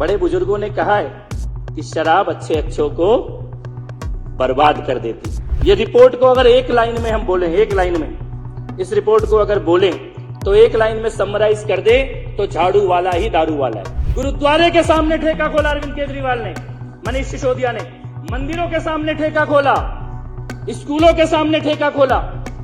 बड़े बुजुर्गों ने कहा है कि शराब अच्छे अच्छों को बर्बाद कर देती। ये रिपोर्ट को अगर एक लाइन में हम बोलें, एक लाइन में इस रिपोर्ट को अगर बोलें तो एक लाइन में समराइज कर दे तो झाड़ू वाला ही दारू वाला है। गुरुद्वारे के सामने ठेका खोला अरविंद केजरीवाल ने, मनीष सिसोदिया ने, मंदिरों के सामने ठेका खोला, स्कूलों के सामने ठेका खोला,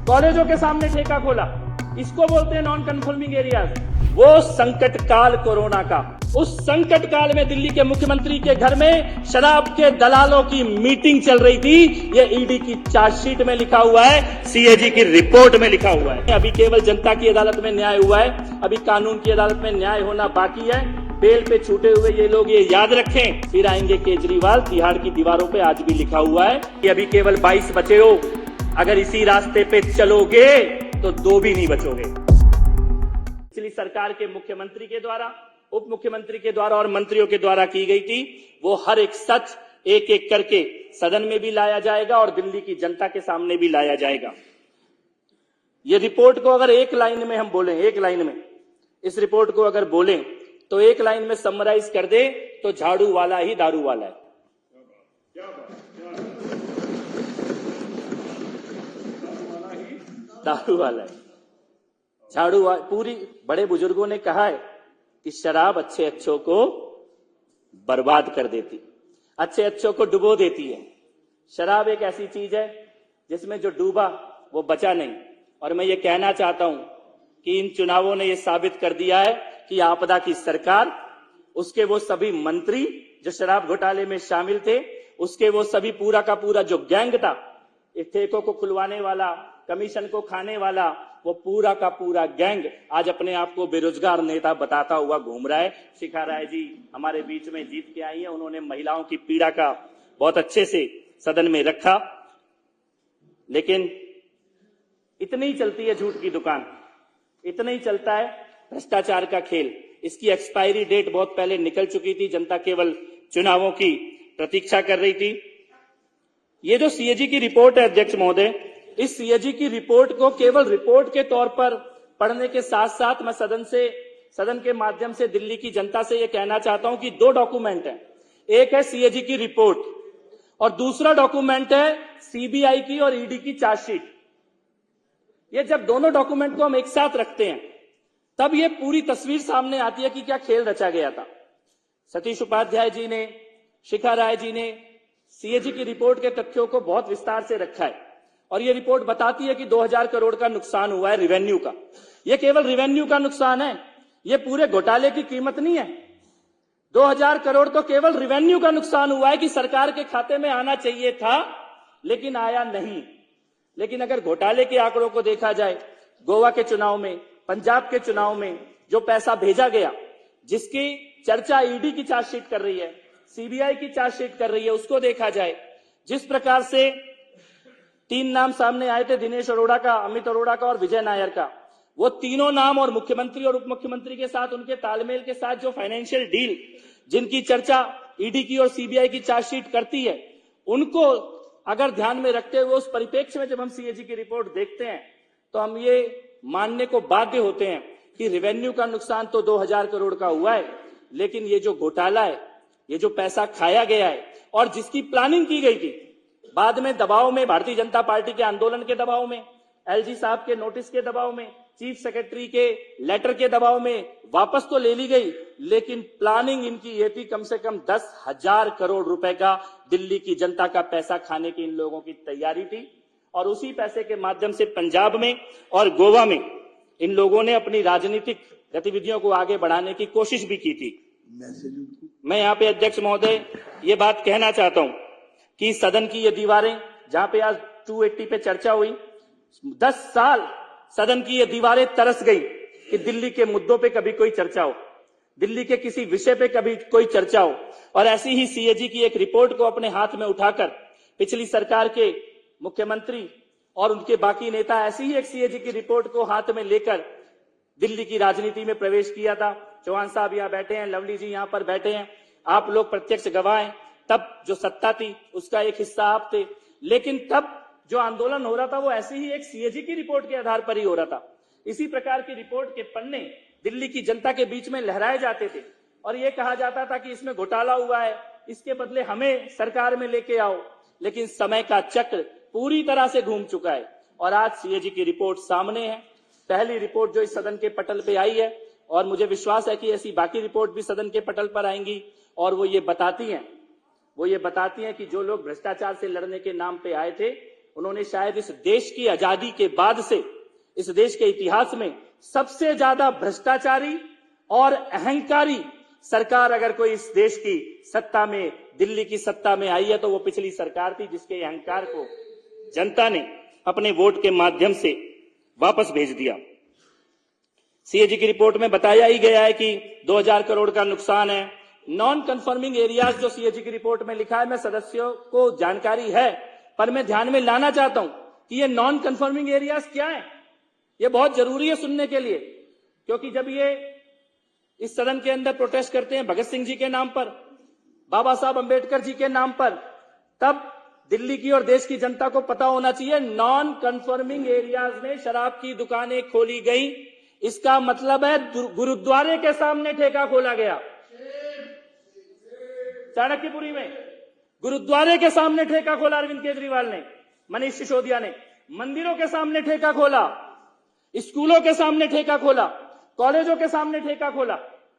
कॉलेजों के सामने ठेका खोला। इसको बोलते हैं नॉन कन्फर्मिंग एरियाज। वो संकट काल कोरोना का, उस संकट काल में दिल्ली के मुख्यमंत्री के घर में शराब के दलालों की मीटिंग चल रही थी। ये ईडी की चार्जशीट में लिखा हुआ है, सीएजी की रिपोर्ट में लिखा हुआ है। अभी केवल जनता की अदालत में न्याय हुआ है, अभी कानून की अदालत में न्याय होना बाकी है। बेल पे छूटे हुए ये लोग ये याद रखें, फिर आएंगे केजरीवाल। तिहाड़ की दीवारों पे आज भी लिखा हुआ है कि अभी केवल 22 बचे हो, अगर इसी रास्ते पे चलोगे तो 2 भी नहीं बचोगे। पिछली सरकार के मुख्यमंत्री के द्वारा, उप मुख्यमंत्री के द्वारा और मंत्रियों के द्वारा की गई थी, वो हर एक सच एक एक करके सदन में भी लाया जाएगा और दिल्ली की जनता के सामने भी लाया जाएगा। ये रिपोर्ट को अगर एक लाइन में हम बोलें, एक लाइन में इस रिपोर्ट को अगर बोलें तो एक लाइन में समराइज कर दे तो झाड़ू वाला ही दारू वाला है। दारू वाला है, झाड़ू पूरी। बड़े बुजुर्गों ने कहा है कि शराब अच्छे अच्छों को बर्बाद कर देती, अच्छे अच्छों को डुबो देती है। शराब एक ऐसी चीज है जिसमें जो डूबा वो बचा नहीं। और मैं ये कहना चाहता हूं कि इन चुनावों ने ये साबित कर दिया है कि आपदा की सरकार, उसके वो सभी मंत्री जो शराब घोटाले में शामिल थे, उसके वो सभी पूरा का पूरा जो गैंग था, इस ठेकों को खुलवाने वाला, कमीशन को खाने वाला, वो पूरा का पूरा गैंग आज अपने आप को बेरोजगार नेता बताता हुआ घूम रहा है। शिखा राय जी हमारे बीच में जीत के आई है, उन्होंने महिलाओं की पीड़ा का बहुत अच्छे से सदन में रखा। लेकिन इतनी ही चलती है झूठ की दुकान, इतना ही चलता है भ्रष्टाचार का खेल। इसकी एक्सपायरी डेट बहुत पहले निकल चुकी थी, जनता केवल चुनावों की प्रतीक्षा कर रही थी। ये जो सीएजी की रिपोर्ट है अध्यक्ष महोदय, इस सीएजी की रिपोर्ट को केवल रिपोर्ट के तौर पर पढ़ने के साथ साथ मैं सदन के माध्यम से दिल्ली की जनता से यह कहना चाहता हूं कि 2 डॉक्यूमेंट है। एक है सीएजी की रिपोर्ट और दूसरा डॉक्यूमेंट है सीबीआई की और ईडी की चार्जशीट। ये जब दोनों डॉक्यूमेंट को हम एक साथ रखते हैं तब ये पूरी तस्वीर सामने आती है कि क्या खेल रचा गया था। सतीश उपाध्याय जी ने, शिखा राय जी ने सीएजी की रिपोर्ट के तथ्यों को बहुत विस्तार से रखा है और ये रिपोर्ट बताती है कि 2000 करोड़ का नुकसान हुआ है रेवेन्यू का। ये केवल रेवेन्यू का नुकसान है, ये पूरे घोटाले की कीमत नहीं है। 2000 करोड़ तो केवल रेवेन्यू का नुकसान हुआ है कि सरकार के खाते में आना चाहिए था लेकिन आया नहीं। लेकिन अगर घोटाले के आंकड़ों को देखा जाए, गोवा के चुनाव में, पंजाब के चुनाव में जो पैसा भेजा गया, जिसकी चर्चा ईडी की चार्जशीट कर रही है, सीबीआई की चार्जशीट कर रही है, उसको देखा जाए, जिस प्रकार से 3 नाम सामने आए थे, दिनेश अरोड़ा का, अमित अरोड़ा का और विजय नायर का, वो तीनों नाम और मुख्यमंत्री और उप मुख्यमंत्री के साथ उनके तालमेल के साथ जो फाइनेंशियल डील जिनकी चर्चा ईडी की और सीबीआई की चार्जशीट करती है, उनको अगर ध्यान में रखते हुए उस परिप्रेक्ष्य में जब हम सीएजी की रिपोर्ट देखते हैं तो हम ये मानने को बाध्य होते हैं कि रेवेन्यू का नुकसान तो 2000 करोड़ का हुआ है, लेकिन ये जो घोटाला है, ये जो पैसा खाया गया है और जिसकी प्लानिंग की गई थी, बाद में दबाव में, भारतीय जनता पार्टी के आंदोलन के दबाव में, एलजी साहब के नोटिस के दबाव में, चीफ सेक्रेटरी के लेटर के दबाव में वापस तो ले ली गई, लेकिन प्लानिंग इनकी ये थी कम से कम 10,000 करोड़ रुपए का दिल्ली की जनता का पैसा खाने की इन लोगों की तैयारी थी। और उसी पैसे के माध्यम से पंजाब में और गोवा में इन लोगों ने अपनी राजनीतिक गतिविधियों को आगे बढ़ाने की कोशिश भी की थी। मैं यहाँ पे अध्यक्ष महोदय ये बात कहना चाहता हूं कि सदन की ये दीवारें, जहां पे आज 280 पे चर्चा हुई, 10 साल सदन की ये दीवारें तरस गई कि दिल्ली के मुद्दों पे कभी कोई चर्चा हो, दिल्ली के किसी विषय पे कभी कोई चर्चा हो। और ऐसी ही सीएजी की एक रिपोर्ट को अपने हाथ में उठाकर पिछली सरकार के मुख्यमंत्री और उनके बाकी नेता ऐसी ही एक सीएजी की रिपोर्ट को हाथ में लेकर दिल्ली की राजनीति में प्रवेश किया था। चौहान साहब यहाँ बैठे हैं, लवली जी यहाँ पर बैठे हैं, आप लोग प्रत्यक्ष गवाह हैं। तब जो सत्ता थी उसका एक हिस्सा आप थे, लेकिन तब जो आंदोलन हो रहा था वो ऐसी ही एक सीएजी की रिपोर्ट के आधार पर ही हो रहा था। इसी प्रकार की रिपोर्ट के पन्ने दिल्ली की जनता के बीच में लहराए जाते थे और ये कहा जाता था कि इसमें घोटाला हुआ है, इसके बदले हमें सरकार में लेके आओ। लेकिन समय का चक्र पूरी तरह से घूम चुका है और आज सीएजी की रिपोर्ट सामने है। पहली रिपोर्ट जो इस सदन के पटल पे आई है और मुझे विश्वास है कि ऐसी बाकी रिपोर्ट भी सदन के पटल पर आएंगी और वो ये बताती हैं कि जो लोग भ्रष्टाचार से लड़ने के नाम पे आए थे, उन्होंने शायद इस देश की आजादी के बाद से इस देश के इतिहास में सबसे ज्यादा भ्रष्टाचारी और अहंकारी सरकार अगर कोई इस देश की सत्ता में, दिल्ली की सत्ता में आई है तो वो पिछली सरकार थी, जिसके अहंकार को जनता ने अपने वोट के माध्यम से वापस भेज दिया। सीएजी की रिपोर्ट में बताया ही गया है कि 2000 करोड़ का नुकसान है। नॉन कन्फर्मिंग एरियाज जो सीएजी की रिपोर्ट में लिखा है, मैं सदस्यों को जानकारी है पर मैं ध्यान में लाना चाहता हूं कि ये नॉन कन्फर्मिंग एरियाज क्या है। ये बहुत जरूरी है सुनने के लिए, क्योंकि जब ये इस सदन के अंदर प्रोटेस्ट करते हैं भगत सिंह जी के नाम पर, बाबा साहब अंबेडकर जी के नाम पर, तब दिल्ली की और देश की जनता को पता होना चाहिए नॉन कन्फर्मिंग एरियाज में शराब की दुकानें खोली गई। इसका मतलब है गुरुद्वारे के सामने ठेका खोला गया। चाणक्यपुरी में गुरुद्वारे के सामने ठेका खोला अरविंद केजरीवाल ने, मनीष सिसोदिया ने। मंदिरों के सामने ठेका खोला, स्कूलों के सामने ठेका खोला, कॉलेजों के सामने ठेका खोला।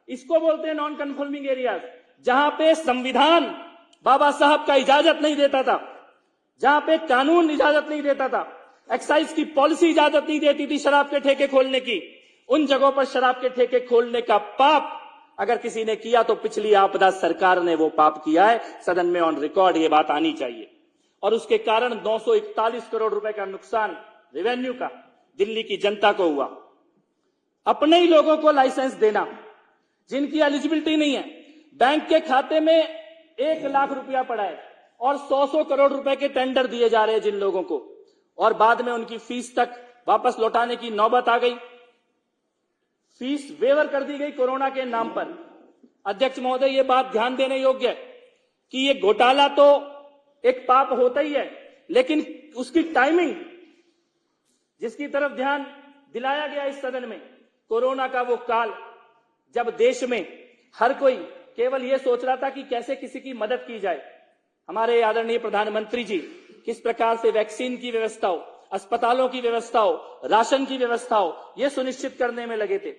इसको बोलते हैं नॉन कन्फर्मिंग एरियाज, जहां पे संविधान बाबा साहब का इजाजत नहीं देता था, जहां पे कानून इजाजत नहीं देता था, एक्साइज की पॉलिसी इजाजत नहीं देती थी शराब के ठेके खोलने की। उन जगहों पर शराब के ठेके खोलने का पाप अगर किसी ने किया तो पिछली आपदा सरकार ने वो पाप किया है। सदन में ऑन रिकॉर्ड ये बात आनी चाहिए। और उसके कारण 241 करोड़ रुपए का नुकसान रेवेन्यू का दिल्ली की जनता को हुआ। अपने ही लोगों को लाइसेंस देना जिनकी एलिजिबिलिटी नहीं है, बैंक के खाते में 1 लाख रुपया पड़ा है और 100 करोड़ रुपए के टेंडर दिए जा रहे हैं जिन लोगों को, और बाद में उनकी फीस तक वापस लौटाने की नौबत आ गई। फीस वेवर कर दी गई कोरोना के नाम पर। अध्यक्ष महोदय, ये बात ध्यान देने योग्य है कि ये घोटाला तो एक पाप होता ही है, लेकिन उसकी टाइमिंग जिसकी तरफ ध्यान दिलाया गया इस सदन में, कोरोना का वो काल जब देश में हर कोई केवल ये सोच रहा था कि कैसे किसी की मदद की जाए। हमारे आदरणीय प्रधानमंत्री जी किस प्रकार से वैक्सीन की व्यवस्था हो, अस्पतालों की व्यवस्था हो, राशन की व्यवस्था हो, ये सुनिश्चित करने में लगे थे।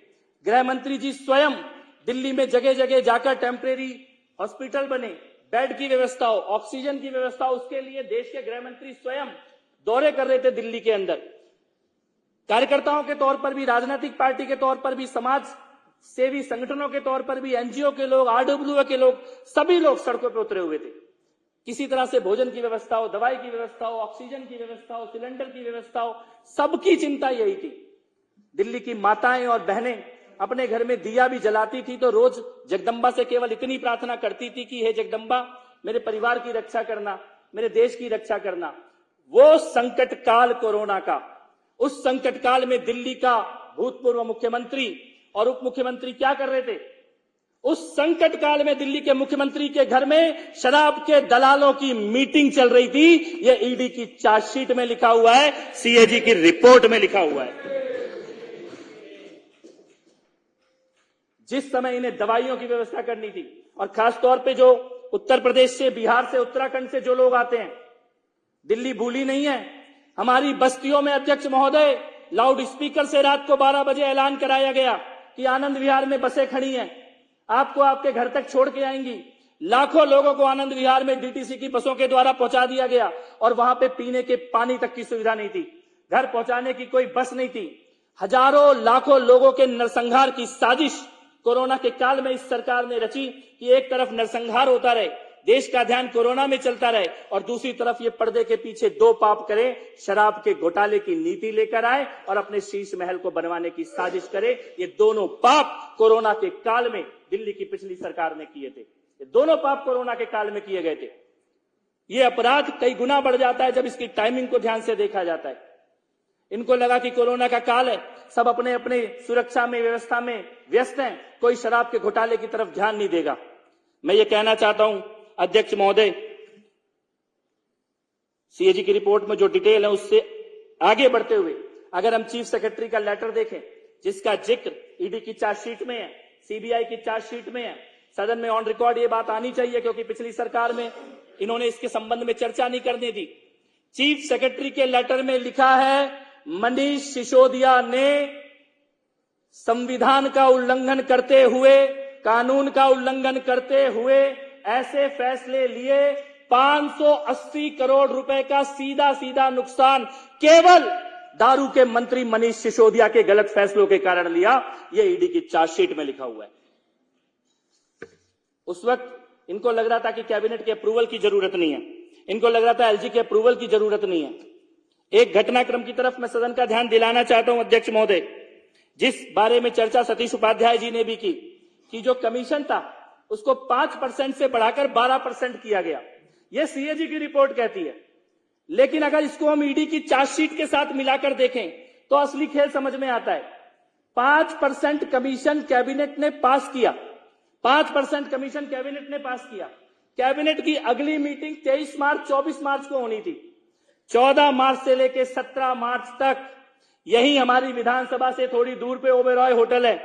गृह मंत्री जी स्वयं दिल्ली में जगह जगह जाकर टेम्परेरी हॉस्पिटल बने, बेड की व्यवस्था हो, ऑक्सीजन की व्यवस्था हो, उसके लिए देश के गृह मंत्री स्वयं दौरे कर रहे थे दिल्ली के अंदर। कार्यकर्ताओं के तौर पर भी, राजनीतिक पार्टी के तौर पर भी, समाज सेवी संगठनों के तौर पर भी, एनजीओ के लोग, आरडब्ल्यूए के लोग, सभी लोग सड़कों पर उतरे हुए थे। किसी तरह से भोजन की व्यवस्था हो, दवाई की व्यवस्था हो, ऑक्सीजन की व्यवस्था हो, सिलेंडर की व्यवस्था हो, सबकी चिंता यही थी। दिल्ली की माताएं और बहनें अपने घर में दिया भी जलाती थी तो रोज जगदम्बा से केवल इतनी प्रार्थना करती थी कि हे जगदम्बा, मेरे परिवार की रक्षा करना, मेरे देश की रक्षा करना। वो संकट काल कोरोना का, उस संकट काल में दिल्ली का भूतपूर्व मुख्यमंत्री और उप मुख्यमंत्री क्या कर रहे थे? उस संकट काल में दिल्ली के मुख्यमंत्री के घर में शराब के दलालों की मीटिंग चल रही थी। ये ईडी की चार्जशीट में लिखा हुआ है, सीएजी की रिपोर्ट में लिखा हुआ है। जिस समय इन्हें दवाइयों की व्यवस्था करनी थी, और खासतौर पे जो उत्तर प्रदेश से, बिहार से, उत्तराखंड से जो लोग आते हैं, दिल्ली भूली नहीं है। हमारी बस्तियों में अध्यक्ष महोदय लाउड स्पीकर से रात को 12 बजे ऐलान कराया गया कि आनंद विहार में बसें खड़ी हैं, आपको आपके घर तक छोड़ के आएंगी। लाखों लोगों को आनंद विहार में डीटीसी की बसों के द्वारा पहुंचा दिया गया और वहां पे पीने के पानी तक की सुविधा नहीं थी, घर पहुंचाने की कोई बस नहीं थी। हजारों लाखों लोगों के नरसंहार की साजिश कोरोना के काल में इस सरकार ने रची कि एक तरफ नरसंहार होता रहे, देश का ध्यान कोरोना में चलता रहे, और दूसरी तरफ ये पर्दे के पीछे दो पाप करे, शराब के घोटाले की नीति लेकर आए और अपने शीश महल को बनवाने की साजिश करे। ये दोनों पाप कोरोना के काल में दिल्ली की पिछली सरकार ने किए थे। ये दोनों पाप कोरोना के काल में किए गए थे। ये अपराध कई गुना बढ़ जाता है जब इसकी टाइमिंग को ध्यान से देखा जाता है। इनको लगा कि कोरोना का काल है, सब अपने अपने सुरक्षा में, व्यवस्था में व्यस्त हैं, कोई शराब के घोटाले की तरफ ध्यान नहीं देगा। मैं ये कहना चाहता हूं अध्यक्ष महोदय, सीएजी की रिपोर्ट में जो डिटेल है उससे आगे बढ़ते हुए अगर हम चीफ सेक्रेटरी का लेटर देखें, जिसका जिक्र ईडी की चार्जशीट में है, सीबीआई की चार्जशीट में है, सदन में ऑन रिकॉर्ड ये बात आनी चाहिए, क्योंकि पिछली सरकार में इन्होंने इसके संबंध में चर्चा नहीं करने दी। चीफ सेक्रेटरी के लेटर में लिखा है, मनीष सिसोदिया ने संविधान का उल्लंघन करते हुए, कानून का उल्लंघन करते हुए ऐसे फैसले लिए 580 करोड़ रुपए का सीधा सीधा नुकसान केवल दारू के मंत्री मनीष सिसोदिया के गलत फैसलों के कारण लिया। ये ईडी की चार्जशीट में लिखा हुआ है। उस वक्त इनको लग रहा था कि कैबिनेट के अप्रूवल की जरूरत नहीं है, इनको लग रहा था एलजी के अप्रूवल की जरूरत नहीं है। एक घटनाक्रम की तरफ मैं सदन का ध्यान दिलाना चाहता हूं अध्यक्ष महोदय, जिस बारे में चर्चा सतीश उपाध्याय जी ने भी की, कि जो कमीशन था उसको 5% से बढ़ाकर 12% किया गया। यह सीएजी की रिपोर्ट कहती है। लेकिन अगर इसको हम ईडी की चार्जशीट के साथ मिलाकर देखें तो असली खेल समझ में आता है। 5% कमीशन कैबिनेट ने पास किया, 5% कमीशन कैबिनेट ने पास किया। कैबिनेट की अगली मीटिंग 23 मार्च 24 मार्च को होनी थी। 14 मार्च से लेकर 17 मार्च तक यही हमारी विधानसभा से थोड़ी दूर पे ओबेरॉय होटल है।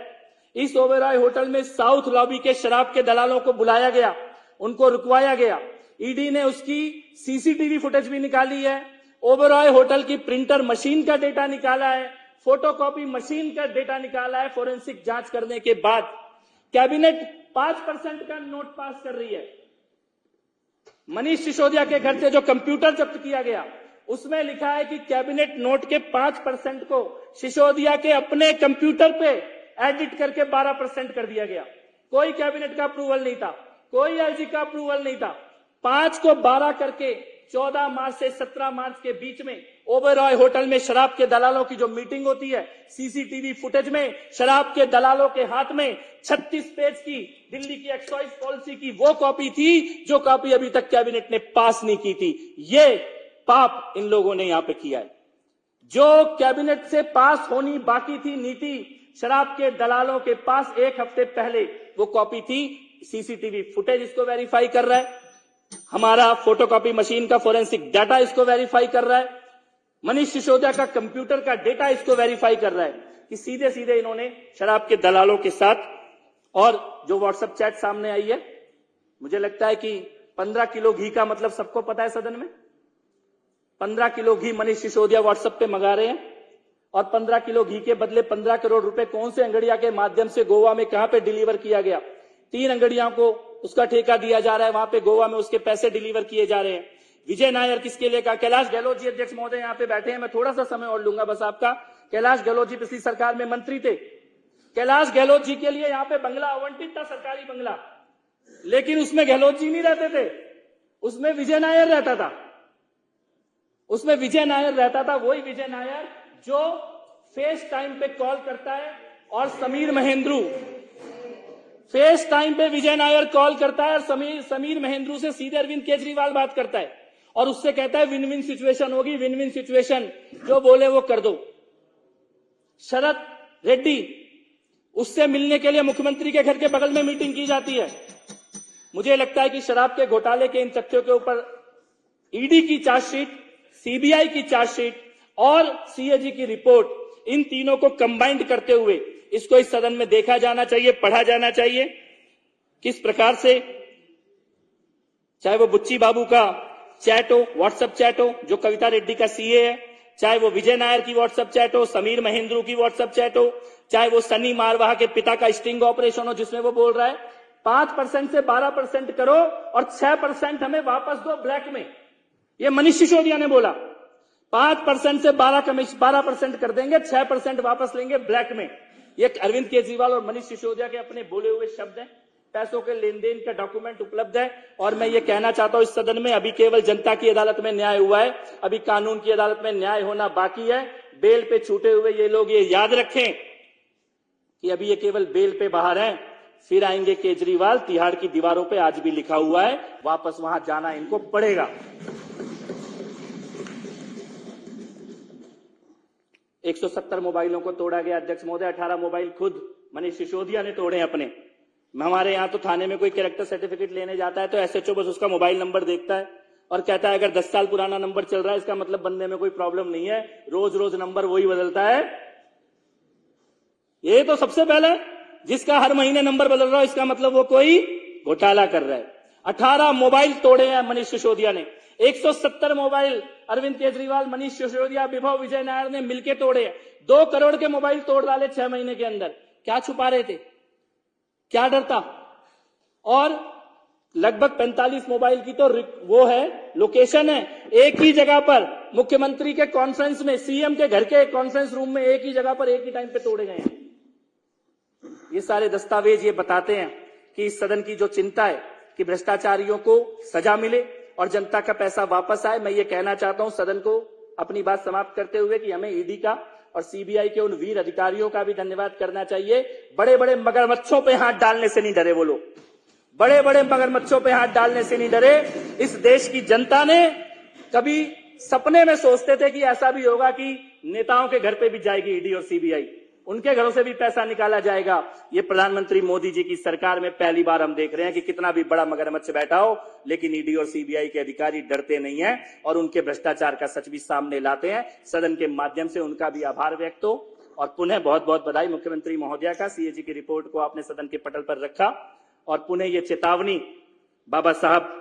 इस ओबेरॉय होटल में साउथ लॉबी के शराब के दलालों को बुलाया गया, उनको रुकवाया गया। ईडी ने उसकी सीसीटीवी फुटेज भी निकाली है, ओबेरॉय होटल की प्रिंटर मशीन का डेटा निकाला है, फोटोकॉपी मशीन का डेटा निकाला है। फोरेंसिक जांच करने के बाद कैबिनेट 5% का नोट पास कर रही है। मनीष सिसोदिया के घर से जो कंप्यूटर जब्त किया गया उसमें लिखा है कि कैबिनेट नोट के 5% को सिसोदिया के अपने कंप्यूटर पे एडिट करके 12% कर दिया गया। कोई कैबिनेट का अप्रूवल नहीं था, कोई एलजी का अप्रूवल नहीं था। 5 को 12 करके 14 मार्च से 17 मार्च के बीच में ओबेरॉय होटल में शराब के दलालों की जो मीटिंग होती है, सीसीटीवी फुटेज में शराब के दलालों के हाथ में 36 पेज की दिल्ली की एक्साइज पॉलिसी की वो कॉपी थी जो कॉपी अभी तक कैबिनेट ने पास नहीं की थी। ये पाप इन लोगों ने यहां पे किया है। जो कैबिनेट से पास होनी बाकी थी नीति, शराब के दलालों के पास एक हफ्ते पहले वो कॉपी थी। सीसीटीवी फुटेज इसको वेरीफाई कर रहा है, हमारा फोटोकॉपी मशीन का फोरेंसिक डाटा इसको वेरीफाई कर रहा है, मनीष सिसोदिया का कंप्यूटर का डेटा इसको वेरीफाई कर रहा है कि सीधे सीधे इन्होंने शराब के दलालों के साथ। और जो व्हाट्सएप चैट सामने आई है, मुझे लगता है कि 15 किलो घी का मतलब सबको पता है सदन में। 15 किलो घी मनीष सिसोदिया व्हाट्सएप पे मंगा रहे हैं और 15 किलो घी के बदले 15 करोड़ रुपए कौन से अंगड़िया के माध्यम से गोवा में कहां पे डिलीवर किया गया। 3 अंगड़ियों को उसका ठेका दिया जा रहा है, वहां पे गोवा में उसके पैसे डिलीवर किए जा रहे हैं। विजय नायर किसके लिए का? कैलाश गहलोत जी अध्यक्ष महोदय यहाँ पे बैठे हैं, मैं थोड़ा सा समय और लूंगा बस आपका। कैलाश गहलोत जी पिछली सरकार में मंत्री थे। कैलाश गहलोत जी के लिए यहाँ पे बंगला आवंटित था, सरकारी बंगला, लेकिन उसमें गहलोत जी नहीं रहते थे, उसमें विजय नायर रहता था। उसमें विजय नायर रहता था, वही विजय नायर जो फेस टाइम पे कॉल करता है और समीर महेंद्रू फेस टाइम पे विजय नायर कॉल करता है और समीर महेंद्रू से सीधे अरविंद केजरीवाल बात करता है और उससे कहता है विन विन सिचुएशन होगी, विन विन सिचुएशन, जो बोले वो कर दो। शरद रेड्डी, उससे मिलने के लिए मुख्यमंत्री के घर के बगल में मीटिंग की जाती है। मुझे लगता है कि शराब के घोटाले के इन तथ्यों के ऊपर ईडी की चार्जशीट, सीबीआई की चार्जशीट और सीएजी की रिपोर्ट, इन तीनों को कंबाइंड करते हुए इसको इस सदन में देखा जाना चाहिए, पढ़ा जाना चाहिए। किस प्रकार से, चाहे वो बुच्ची बाबू का चैट हो, व्हाट्सएप चैट हो जो कविता रेड्डी का सीए है, चाहे वो विजय नायर की व्हाट्सएप चैट हो, समीर महेंद्रू की व्हाट्सएप चैट हो, चाहे वो सनी मारवाह के पिता का स्टिंग ऑपरेशन हो जिसमें वो बोल रहा है 5% से 12% करो और 6% हमें वापस दो ब्लैक में। ये मनीष सिसोदिया ने बोला 5% से 12% कर देंगे, 6% वापस लेंगे ब्लैक में। ये अरविंद केजरीवाल और मनीष सिसोदिया के अपने बोले हुए शब्द हैं। पैसों के लेन देन का डॉक्यूमेंट उपलब्ध है। और मैं ये कहना चाहता हूं इस सदन में, अभी केवल जनता की अदालत में न्याय हुआ है, अभी कानून की अदालत में न्याय होना बाकी है। बेल पे छूटे हुए ये लोग ये याद रखें कि अभी ये केवल बेल पे बाहर हैं, फिर आएंगे केजरीवाल। तिहाड़ की दीवारों पे आज भी लिखा हुआ है, वापस वहां जाना इनको पड़ेगा। 170 मोबाइलों को तोड़ा गया अध्यक्ष महोदय, 18 मोबाइल खुद मनीष सिसोदिया ने तोड़े अपने। हमारे यहां तो थाने में कोई कैरेक्टर सर्टिफिकेट लेने जाता है तो एसएचओ बस उसका मोबाइल नंबर देखता है और कहता है अगर 10 साल पुराना नंबर चल रहा है इसका मतलब बंदे में कोई प्रॉब्लम नहीं है, रोज रोज नंबर वही बदलता है। ये तो सबसे पहले जिसका हर महीने नंबर बदल रहा हो, इसका मतलब वो कोई घोटाला कर रहा है। 18 मोबाइल तोड़े हैं मनीष सिसोदिया ने। 170 मोबाइल अरविंद केजरीवाल, मनीष सिसोदिया, विभव विजय नायर ने मिलकर तोड़े हैं। 2 करोड़ के मोबाइल तोड़ डाले 6 महीने के अंदर। क्या छुपा रहे थे, क्या डर था? और लगभग 45 मोबाइल की तो वो है, लोकेशन है एक ही जगह पर, मुख्यमंत्री के कॉन्फ्रेंस में, सीएम के घर के कॉन्फ्रेंस रूम में एक ही जगह पर एक ही टाइम पे तोड़े गए हैं। ये सारे दस्तावेज ये बताते हैं कि इस सदन की जो चिंता है कि भ्रष्टाचारियों को सजा मिले और जनता का पैसा वापस आए। मैं ये कहना चाहता हूं सदन को अपनी बात समाप्त करते हुए कि हमें ईडी का और सीबीआई के उन वीर अधिकारियों का भी धन्यवाद करना चाहिए। बड़े बड़े मगरमच्छों पे हाथ डालने से नहीं डरे वो लोग, बड़े बड़े मगरमच्छों पे हाथ डालने से नहीं डरे। इस देश की जनता ने कभी सपने में सोचते थे कि ऐसा भी होगा कि नेताओं के घर पे भी जाएगी ईडी और सीबीआई, उनके घरों से भी पैसा निकाला जाएगा। ये प्रधानमंत्री मोदी जी की सरकार में पहली बार हम देख रहे हैं कि कितना भी बड़ा मगरमच्छ बैठा हो, लेकिन ईडी और सीबीआई के अधिकारी डरते नहीं हैं और उनके भ्रष्टाचार का सच भी सामने लाते हैं। सदन के माध्यम से उनका भी आभार व्यक्त हो और पुनः बहुत बहुत बधाई मुख्यमंत्री महोदया का। सीएजी की रिपोर्ट को आपने सदन के पटल पर रखा और पुनः ये चेतावनी बाबा साहब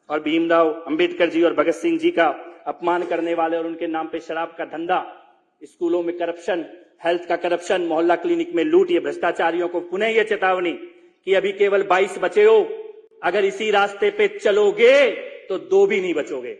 और भीमराव अंबेडकर जी और भगत सिंह जी का अपमान करने वाले और उनके नाम पे शराब का धंधा, स्कूलों में करप्शन, हेल्थ का करप्शन, मोहल्ला क्लिनिक में लूट, ये भ्रष्टाचारियों को पुनः ये चेतावनी कि अभी केवल 22 बचे हो, अगर इसी रास्ते पे चलोगे तो 2 भी नहीं बचोगे।